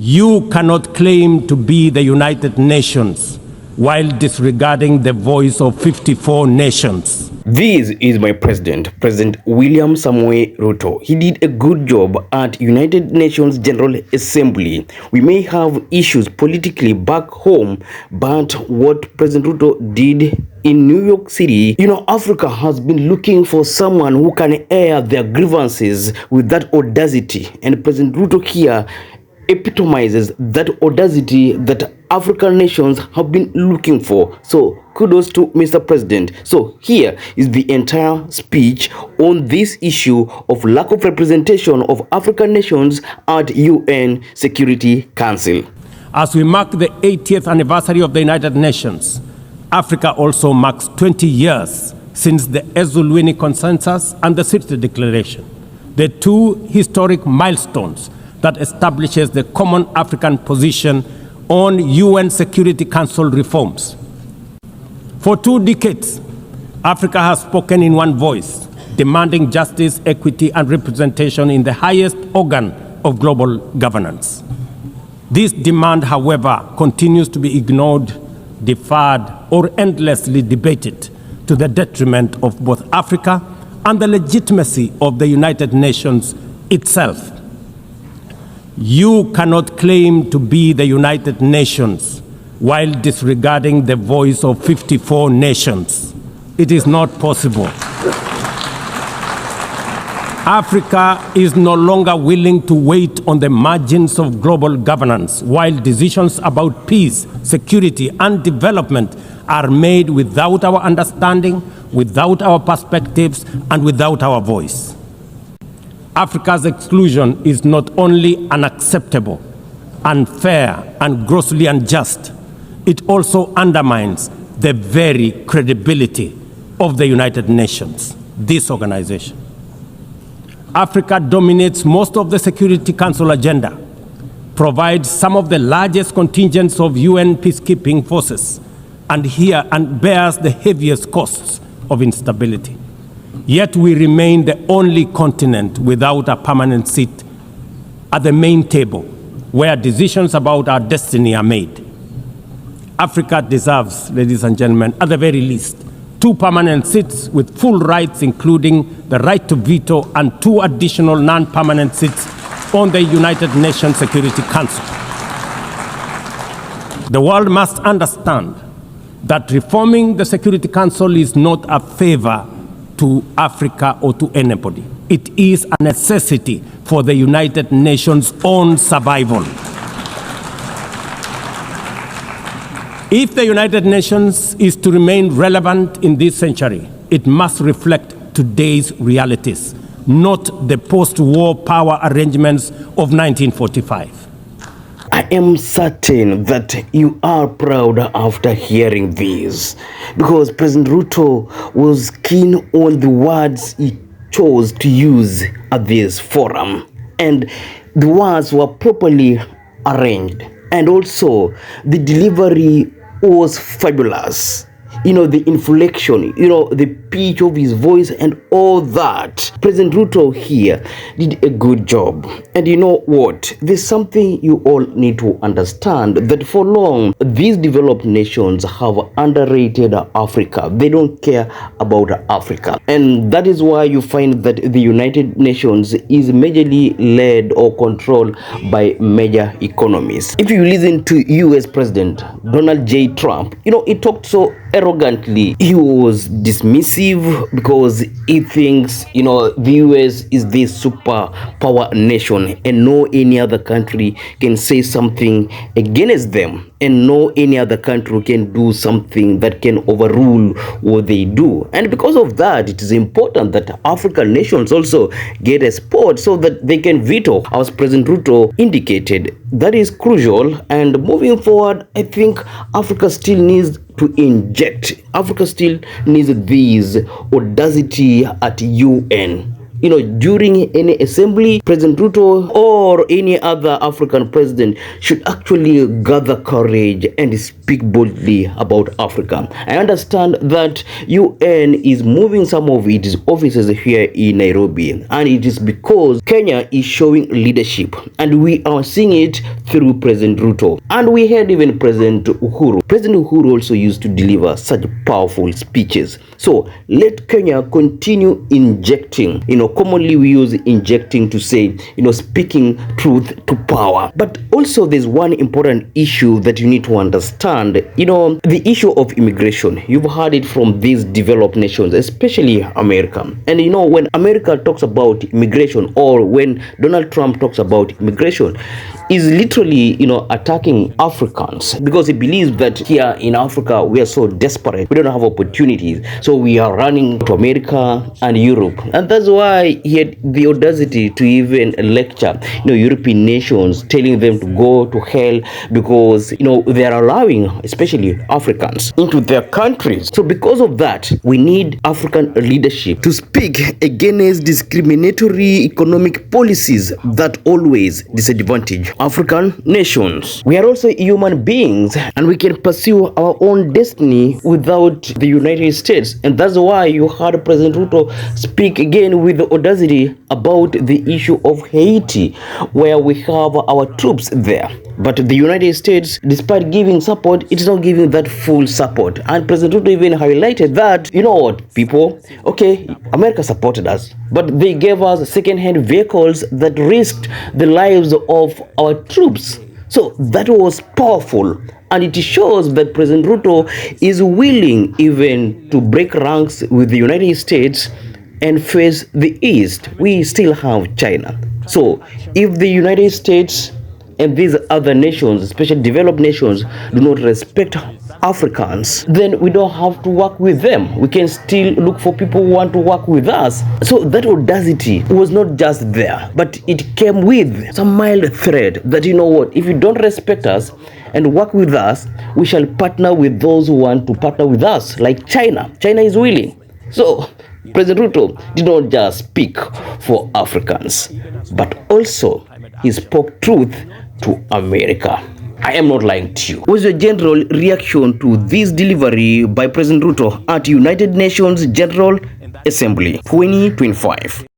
You cannot claim to be the United Nations while disregarding the voice of 54 nations. This is my president, President William Ruto. He did a good job at United Nations General Assembly. We may have issues politically back home, but what President Ruto did in New York City, Africa has been looking for someone who can air their grievances with that audacity. And President Ruto here epitomizes that audacity that African nations have been looking for. So kudos to Mr. President. So here is the entire speech on this issue of lack of representation of African nations at UN Security Council. As we mark the 80th anniversary of the United Nations, Africa also marks 20 years since the Ezulwini Consensus and the City Declaration, the two historic milestones that establishes the common African position on UN Security Council reforms. For 2 decades, Africa has spoken in one voice, demanding justice, equity, and representation in the highest organ of global governance. This demand, however, continues to be ignored, deferred, or endlessly debated to the detriment of both Africa and the legitimacy of the United Nations itself. You cannot claim to be the United Nations while disregarding the voice of 54 nations. It is not possible. Africa is no longer willing to wait on the margins of global governance while decisions about peace, security, and development are made without our understanding, without our perspectives, and without our voice. Africa's exclusion is not only unacceptable, unfair, and grossly unjust, it also undermines the very credibility of the United Nations, this organization. Africa dominates most of the Security Council agenda, provides some of the largest contingents of UN peacekeeping forces, and bears the heaviest costs of instability. Yet we remain the only continent without a permanent seat at the main table where decisions about our destiny are made. Africa deserves, ladies and gentlemen, at the very least, 2 permanent seats with full rights, including the right to veto, and 2 additional non-permanent seats on the United Nations Security Council. The world must understand that reforming the Security Council is not a favor to Africa or to anybody. It is a necessity for the United Nations' own survival. If the United Nations is to remain relevant in this century, it must reflect today's realities, not the post-war power arrangements of 1945. I am certain that you are proud after hearing this, because President Ruto was keen on the words he chose to use at this forum, and the words were properly arranged, and also the delivery was fabulous. The inflection, the pitch of his voice and all that. President Ruto here did a good job. And you know what? There's something you all need to understand, that for long, these developed nations have underrated Africa. They don't care about Africa. And that is why you find that the United Nations is majorly led or controlled by major economies. If you listen to US President Donald J. Trump, he talked so arrogantly. He was dismissive because he thinks, the US is the superpower nation and no any other country can say something against them, and no any other country can do something that can overrule what they do. And because of that, it is important that African nations also get a spot so that they can veto, as President Ruto indicated. That is crucial. And moving forward, I think Africa still needs to inject. Africa still needs this audacity at UN. during any assembly, President Ruto or any other African president should actually gather courage and speak boldly about Africa. I understand that UN is moving some of its offices here in Nairobi, and it is because Kenya is showing leadership, and we are seeing it through President Ruto. And we had even President Uhuru. President Uhuru also used to deliver such powerful speeches. So let Kenya continue injecting, commonly we use injecting to say, speaking truth to power. But also there's one important issue that you need to understand, the issue of immigration. You've heard it from these developed nations, especially America. And when America talks about immigration, or when Donald Trump talks about immigration, is literally, attacking Africans, because he believes that here in Africa we are so desperate, we don't have opportunities, so we are running to America and Europe. And that's why he had the audacity to even lecture, European nations, telling them to go to hell because, they are allowing, especially Africans, into their countries. So because of that, we need African leadership to speak against discriminatory economic policies that always disadvantage African nations. We are also human beings, and we can pursue our own destiny without the United States. And that's why you heard President Ruto speak again with the audacity about the issue of Haiti, where we have our troops there. But the United States, despite giving support, it is not giving that full support. And President Ruto even highlighted that, people, okay, America supported us, but they gave us second-hand vehicles that risked the lives of our troops. So that was powerful. And it shows that President Ruto is willing even to break ranks with the United States and face the East. We still have China. So if the United States and these other nations, especially developed nations, do not respect Africans, then we don't have to work with them. We can still look for people who want to work with us. So that audacity was not just there, but it came with some mild threat that, if you don't respect us and work with us, we shall partner with those who want to partner with us, like China. China is willing. So President Ruto did not just speak for Africans, but also he spoke truth to America. I am not lying to you. What's your general reaction to this delivery by President Ruto at United Nations General Assembly 2025?